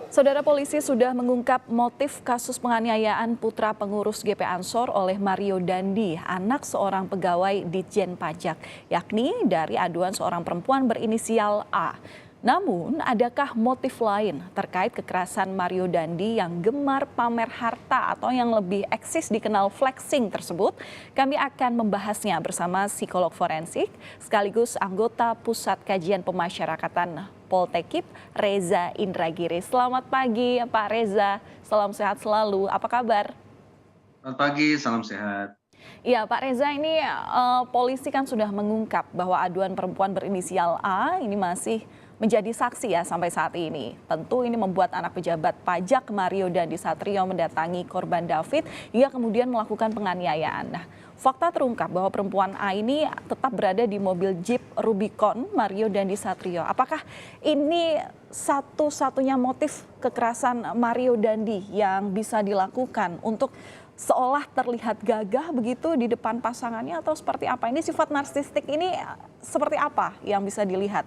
Saudara polisi sudah mengungkap motif kasus penganiayaan putra pengurus GP Ansor oleh Mario Dandi, anak seorang pegawai Ditjen Pajak, yakni dari aduan seorang perempuan berinisial A. Namun, adakah motif lain terkait kekerasan Mario Dandi yang gemar pamer harta atau yang lebih eksis dikenal flexing tersebut? Kami akan membahasnya bersama psikolog forensik sekaligus anggota Pusat Kajian Pemasyarakatan Poltekip, Reza Indragiri. Selamat pagi Pak Reza, salam sehat selalu. Apa kabar? Selamat pagi, salam sehat. Iya Pak Reza, ini polisi kan sudah mengungkap bahwa aduan perempuan berinisial A ini masih menjadi saksi ya sampai saat ini. Tentu ini membuat anak pejabat pajak Mario Dandi Satrio mendatangi korban David hingga kemudian melakukan penganiayaan. Nah, fakta terungkap bahwa perempuan A ini tetap berada di mobil Jeep Rubicon Mario Dandi Satrio. Apakah ini satu-satunya motif kekerasan Mario Dandi yang bisa dilakukan untuk seolah terlihat gagah begitu di depan pasangannya atau seperti apa? Ini sifat narsistik ini seperti apa yang bisa dilihat?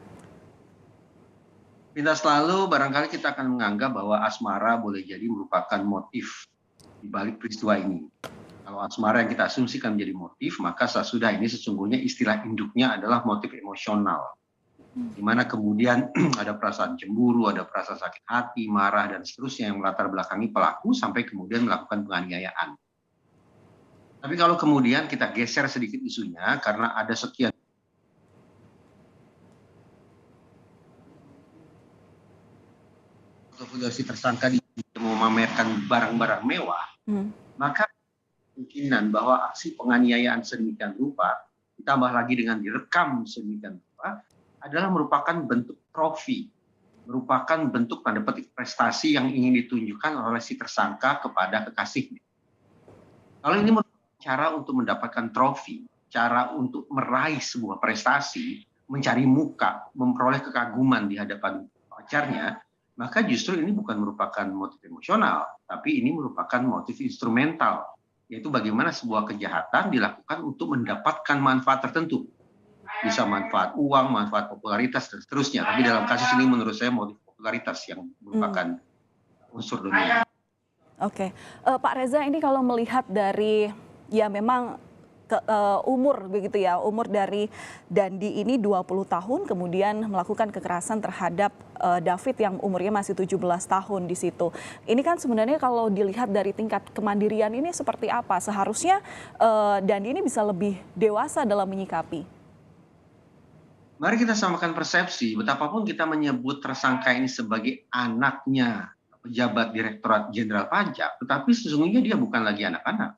Pintas lalu barangkali kita akan menganggap bahwa asmara boleh jadi merupakan motif di balik peristiwa ini. Kalau asmara yang kita asumsikan menjadi motif, maka sesudah ini sesungguhnya istilah induknya adalah motif emosional. Di mana kemudian ada perasaan cemburu, ada perasaan sakit hati, marah, dan seterusnya yang melatar belakangi pelaku sampai kemudian melakukan penganiayaan. Tapi kalau kemudian kita geser sedikit isunya, karena ada sekian si tersangka memamerkan barang-barang mewah, maka kemungkinan bahwa aksi penganiayaan sedemikian rupa, ditambah lagi dengan direkam sedemikian rupa, adalah merupakan bentuk trofi, merupakan bentuk tanda petik prestasi yang ingin ditunjukkan oleh si tersangka kepada kekasihnya. Kalau ini merupakan cara untuk mendapatkan trofi, cara untuk meraih sebuah prestasi, mencari muka, memperoleh kekaguman di hadapan pacarnya, maka justru ini bukan merupakan motif emosional, tapi ini merupakan motif instrumental, yaitu bagaimana sebuah kejahatan dilakukan untuk mendapatkan manfaat tertentu. Bisa manfaat uang, manfaat popularitas, dan seterusnya. Tapi dalam kasus ini menurut saya motif popularitas yang merupakan unsur dominan. Oke, Pak Reza, ini kalau melihat dari ya memang umur begitu ya, umur dari Dandi ini 20 tahun kemudian melakukan kekerasan terhadap David yang umurnya masih 17 tahun di situ. Ini kan sebenarnya kalau dilihat dari tingkat kemandirian ini seperti apa? Seharusnya Dandi ini bisa lebih dewasa dalam menyikapi. Mari kita samakan persepsi, betapapun kita menyebut tersangka ini sebagai anaknya pejabat Direktorat Jenderal Pajak, tetapi sesungguhnya dia bukan lagi anak-anak.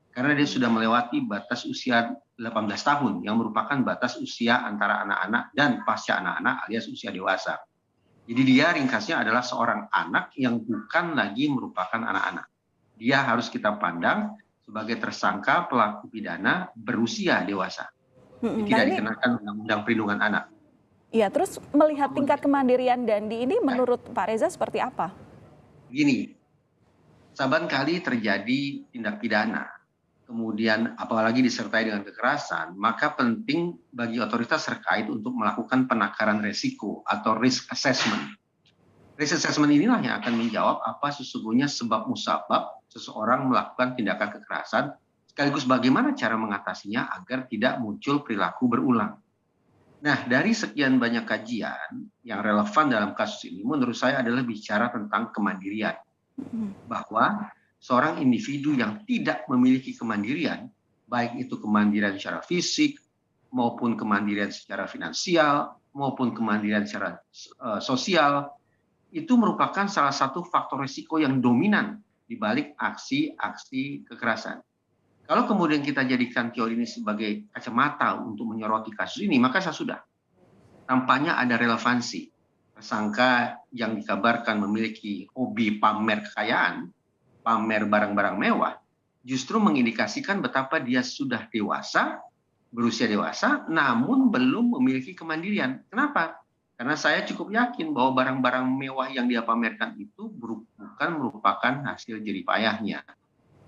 Karena dia sudah melewati batas usia 18 tahun, yang merupakan batas usia antara anak-anak dan pasca anak-anak alias usia dewasa. Jadi dia ringkasnya adalah seorang anak yang bukan lagi merupakan anak-anak. Dia harus kita pandang sebagai tersangka pelaku pidana berusia dewasa. Nah Tidak ini, dikenakan Undang-Undang Perlindungan Anak. ya terus melihat tingkat kemandirian Dandi ini menurut Pak Reza seperti apa? Begini, saban kali terjadi tindak pidana, kemudian apalagi disertai dengan kekerasan, maka penting bagi otoritas terkait untuk melakukan penakaran resiko atau risk assessment. Risk assessment inilah yang akan menjawab apa sesungguhnya sebab musabab seseorang melakukan tindakan kekerasan, sekaligus bagaimana cara mengatasinya agar tidak muncul perilaku berulang. Nah, dari sekian banyak kajian yang relevan dalam kasus ini, menurut saya adalah bicara tentang kemandirian. Bahwa seorang individu yang tidak memiliki kemandirian, baik itu kemandirian secara fisik, maupun kemandirian secara finansial, maupun kemandirian secara sosial, itu merupakan salah satu faktor risiko yang dominan di balik aksi-aksi kekerasan. Kalau kemudian kita jadikan teori ini sebagai kacamata untuk menyoroti kasus ini, maka sudah tampaknya ada relevansi. Tersangka yang dikabarkan memiliki hobi pamer kekayaan, pamer barang-barang mewah, justru mengindikasikan betapa dia sudah dewasa, berusia dewasa, namun belum memiliki kemandirian. Kenapa? Karena saya cukup yakin bahwa barang-barang mewah yang dia pamerkan itu bukan merupakan hasil jerih payahnya.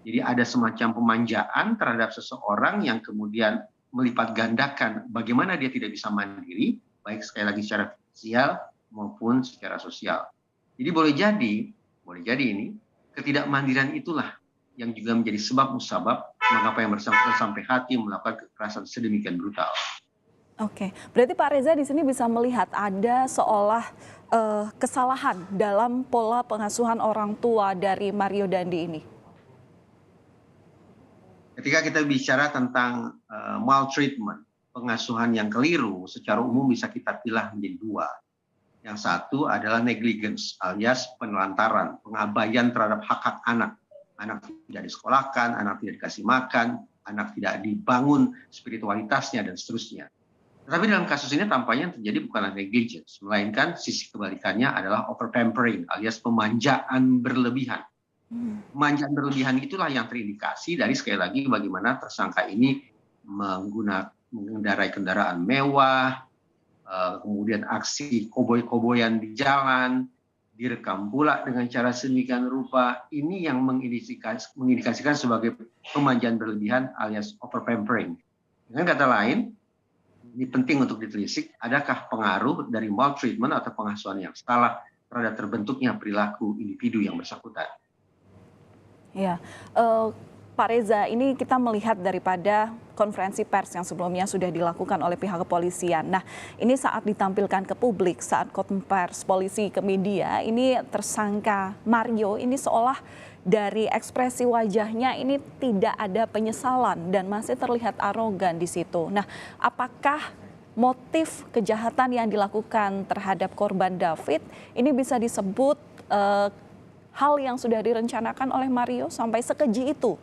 Jadi ada semacam pemanjaan terhadap seseorang yang kemudian melipat gandakan bagaimana dia tidak bisa mandiri, baik sekali lagi secara finansial maupun secara sosial. Jadi boleh jadi ini ketidakmandirian itulah yang juga menjadi sebab musabab mengapa yang bersangkutan sampai hati melakukan kekerasan sedemikian brutal. Oke, berarti Pak Reza di sini bisa melihat ada seolah kesalahan dalam pola pengasuhan orang tua dari Mario Dandi ini. Ketika kita bicara tentang maltreatment, pengasuhan yang keliru, secara umum bisa kita pilah menjadi dua. Yang satu adalah negligence alias penelantaran, pengabaian terhadap hak-hak anak. Anak tidak disekolahkan, anak tidak dikasih makan, anak tidak dibangun spiritualitasnya, dan seterusnya. Tetapi dalam kasus ini tampaknya terjadi bukanlah negligence, melainkan sisi kebalikannya adalah overpampering alias pemanjaan berlebihan. Pemanjaan berlebihan itulah yang terindikasi dari sekali lagi bagaimana tersangka ini mengendarai kendaraan mewah, kemudian aksi koboi-koboyan di jalan, direkam pula dengan cara sedemikian rupa. Ini yang mengindikasikan sebagai pemanjaan berlebihan alias overpampering. Dengan kata lain, ini penting untuk ditelisik, adakah pengaruh dari maltreatment atau pengasuhan yang salah terhadap terbentuknya perilaku individu yang bersangkutan. Ya, Pak Reza, ini kita melihat daripada konferensi pers yang sebelumnya sudah dilakukan oleh pihak kepolisian. Nah, ini saat ditampilkan ke publik, saat konferensi polisi ke media, ini tersangka Mario ini seolah dari ekspresi wajahnya ini tidak ada penyesalan dan masih terlihat arogan di situ. Nah, apakah motif kejahatan yang dilakukan terhadap korban David ini bisa disebut hal yang sudah direncanakan oleh Mario sampai sekeji itu?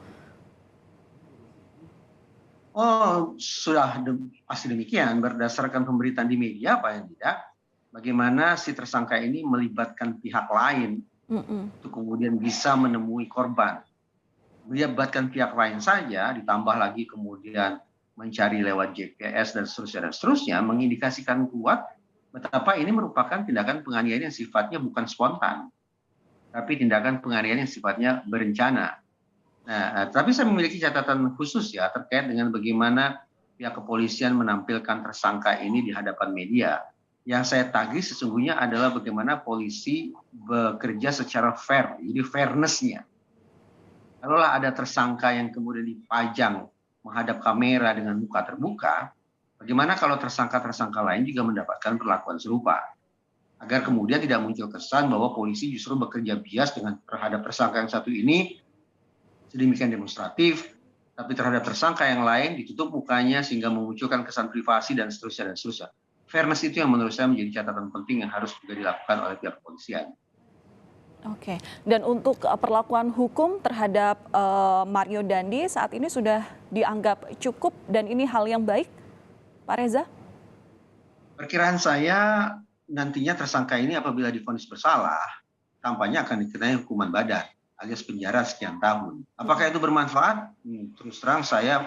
Oh, sudah pasti demikian. Berdasarkan pemberitaan di media, paling tidak, bagaimana si tersangka ini melibatkan pihak lain untuk kemudian bisa menemui korban. Melibatkan pihak lain saja, ditambah lagi kemudian mencari lewat GPS dan seterusnya, mengindikasikan kuat betapa ini merupakan tindakan penganiayaan yang sifatnya bukan spontan, tapi tindakan penganiayaan yang sifatnya berencana. Nah, tapi saya memiliki catatan khusus ya terkait dengan bagaimana pihak kepolisian menampilkan tersangka ini di hadapan media. Yang saya tagih sesungguhnya adalah bagaimana polisi bekerja secara fair, jadi fairness-nya. Kalaulah ada tersangka yang kemudian dipajang menghadap kamera dengan muka terbuka, bagaimana kalau tersangka-tersangka lain juga mendapatkan perlakuan serupa? Agar kemudian tidak muncul kesan bahwa polisi justru bekerja bias dengan terhadap tersangka yang satu ini sedemikian demonstratif, tapi terhadap tersangka yang lain ditutup mukanya sehingga memunculkan kesan privasi dan seterusnya dan seterusnya. Fairness itu yang menurut saya menjadi catatan penting yang harus juga dilakukan oleh pihak kepolisian. Oke, dan untuk perlakuan hukum terhadap Mario Dandi saat ini sudah dianggap cukup dan ini hal yang baik, Pak Reza? Perkiraan saya nantinya tersangka ini apabila divonis bersalah, tampaknya akan dikenai hukuman badan alias penjara sekian tahun. Apakah itu bermanfaat? Terus terang saya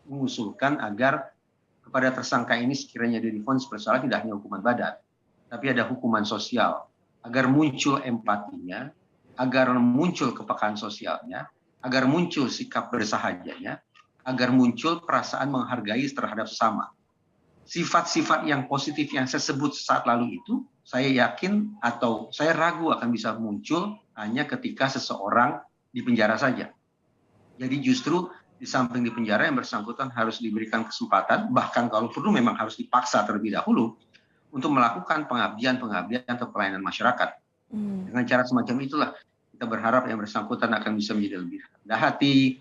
mengusulkan agar kepada tersangka ini sekiranya dia divonis bersalah tidak hanya hukuman badan, tapi ada hukuman sosial, agar muncul empatinya, agar muncul kepekaan sosialnya, agar muncul sikap bersahajanya, agar muncul perasaan menghargai terhadap sesama. Sifat-sifat yang positif yang saya sebut saat lalu itu, saya yakin atau saya ragu akan bisa muncul hanya ketika seseorang di penjara saja. Jadi justru di samping di penjara yang bersangkutan harus diberikan kesempatan, bahkan kalau perlu memang harus dipaksa terlebih dahulu untuk melakukan pengabdian atau pelayanan masyarakat. Dengan cara semacam itulah kita berharap yang bersangkutan akan bisa menjadi lebih rendah hati,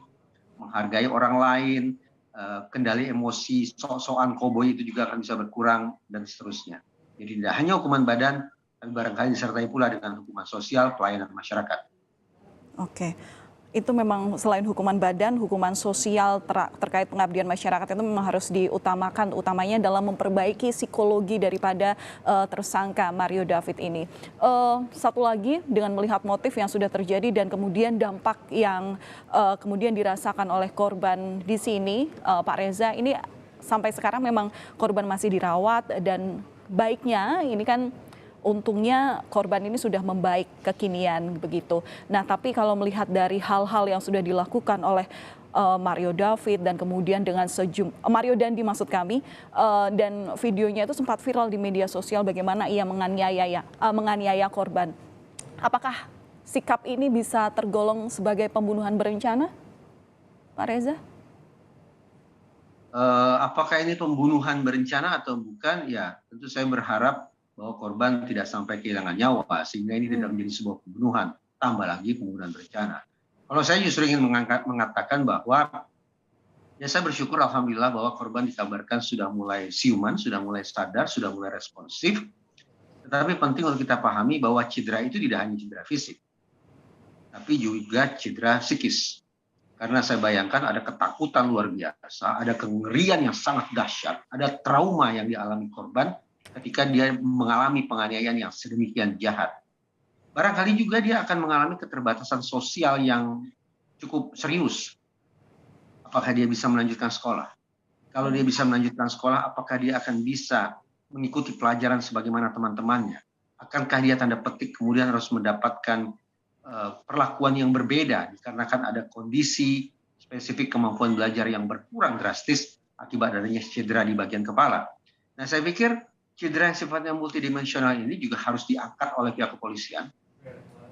menghargai orang lain, kendali emosi, sok-sokan koboi itu juga akan bisa berkurang dan seterusnya. Jadi tidak hanya hukuman badan, tapi barangkali disertai pula dengan hukuman sosial, pelayanan masyarakat. Oke. Itu memang selain hukuman badan, hukuman sosial terkait pengabdian masyarakat itu memang harus diutamakan, utamanya dalam memperbaiki psikologi daripada tersangka Mario David ini. Satu lagi, dengan melihat motif yang sudah terjadi dan kemudian dampak yang kemudian dirasakan oleh korban di sini, Pak Reza, ini sampai sekarang memang korban masih dirawat dan baiknya ini kan untungnya korban ini sudah membaik kekinian begitu. Nah, tapi kalau melihat dari hal-hal yang sudah dilakukan oleh Mario David dan kemudian dengan Mario Dandi maksud kami, dan videonya itu sempat viral di media sosial bagaimana ia menganiaya korban. Apakah sikap ini bisa tergolong sebagai pembunuhan berencana, Pak Reza? Apakah ini pembunuhan berencana atau bukan? Ya, tentu saya berharap bahwa korban tidak sampai kehilangan nyawa sehingga ini tidak menjadi sebuah pembunuhan, tambah lagi pembunuhan berencana. Kalau saya justru ingin mengatakan bahwa ya saya bersyukur alhamdulillah bahwa korban dikabarkan sudah mulai siuman, sudah mulai sadar, sudah mulai responsif. Tetapi penting untuk kita pahami bahwa cedera itu tidak hanya cedera fisik, tapi juga cedera psikis. Karena saya bayangkan ada ketakutan luar biasa, ada kengerian yang sangat dahsyat, ada trauma yang dialami korban ketika dia mengalami penganiayaan yang sedemikian jahat. Barangkali juga dia akan mengalami keterbatasan sosial yang cukup serius. Apakah dia bisa melanjutkan sekolah? Kalau dia bisa melanjutkan sekolah, apakah dia akan bisa mengikuti pelajaran sebagaimana teman-temannya? Akankah dia tanda petik kemudian harus mendapatkan perlakuan yang berbeda dikarenakan ada kondisi spesifik kemampuan belajar yang berkurang drastis akibat adanya cedera di bagian kepala. Nah, saya pikir cedera yang sifatnya multidimensional ini juga harus diangkat oleh pihak kepolisian,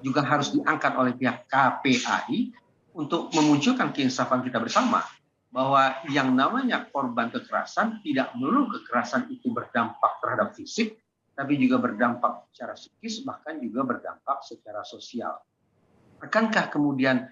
juga harus diangkat oleh pihak KPAI untuk memunculkan keinsafan kita bersama bahwa yang namanya korban kekerasan tidak melulu kekerasan itu berdampak terhadap fisik, tapi juga berdampak secara psikis, bahkan juga berdampak secara sosial. Akankah kemudian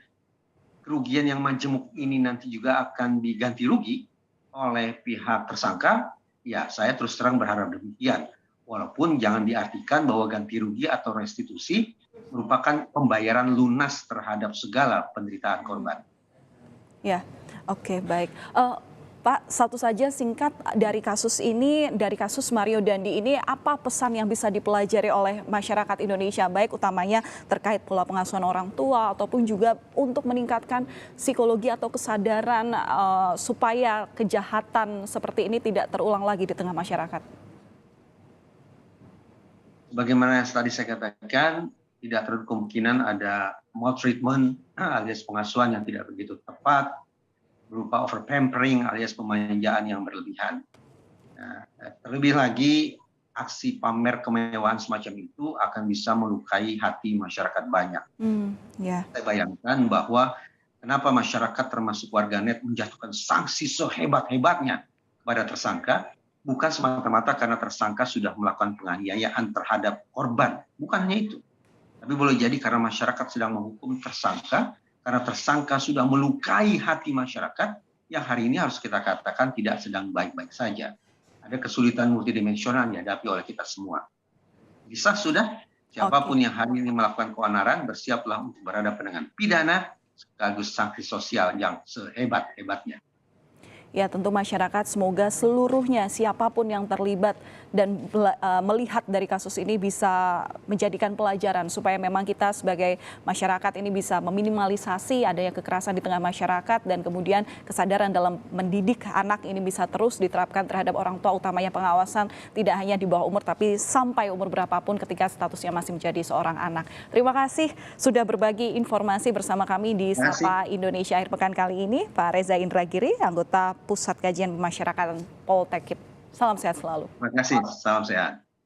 kerugian yang majemuk ini nanti juga akan diganti rugi oleh pihak tersangka? Ya, saya terus terang berharap demikian. Walaupun jangan diartikan bahwa ganti rugi atau restitusi merupakan pembayaran lunas terhadap segala penderitaan korban. Ya, oke, baik. Pak, satu saja singkat dari kasus ini, dari kasus Mario Dandi ini, apa pesan yang bisa dipelajari oleh masyarakat Indonesia, baik utamanya terkait pola pengasuhan orang tua ataupun juga untuk meningkatkan psikologi atau kesadaran supaya kejahatan seperti ini tidak terulang lagi di tengah masyarakat? Bagaimana yang tadi saya katakan, tidak terlalu kemungkinan ada maltreatment alias pengasuhan yang tidak begitu tepat, berupa over pampering alias pemanjaan yang berlebihan. Nah, terlebih lagi aksi pamer kemewahan semacam itu akan bisa melukai hati masyarakat banyak. Saya bayangkan bahwa kenapa masyarakat termasuk warganet menjatuhkan sanksi sehebat-hebatnya kepada tersangka, bukan semata-mata karena tersangka sudah melakukan penganiayaan terhadap korban, bukan hanya itu. Tapi boleh jadi karena masyarakat sedang menghukum tersangka, karena tersangka sudah melukai hati masyarakat yang hari ini harus kita katakan tidak sedang baik-baik saja. Ada kesulitan multidimensional yang dihadapi oleh kita semua. Bisa sudah, siapapun yang hari ini melakukan keonaran, bersiaplah untuk berhadapan dengan pidana sekaligus sanksi sosial yang sehebat-hebatnya. Ya, tentu masyarakat semoga seluruhnya siapapun yang terlibat dan melihat dari kasus ini bisa menjadikan pelajaran supaya memang kita sebagai masyarakat ini bisa meminimalisasi adanya kekerasan di tengah masyarakat dan kemudian kesadaran dalam mendidik anak ini bisa terus diterapkan terhadap orang tua, utamanya pengawasan tidak hanya di bawah umur tapi sampai umur berapapun ketika statusnya masih menjadi seorang anak. Terima kasih sudah berbagi informasi bersama kami di Sapa Indonesia akhir pekan kali ini, Pak Reza Indragiri, anggota Pusat Kajian Pemasyarakatan Poltekkip. Salam sehat selalu. Terima kasih, salam sehat.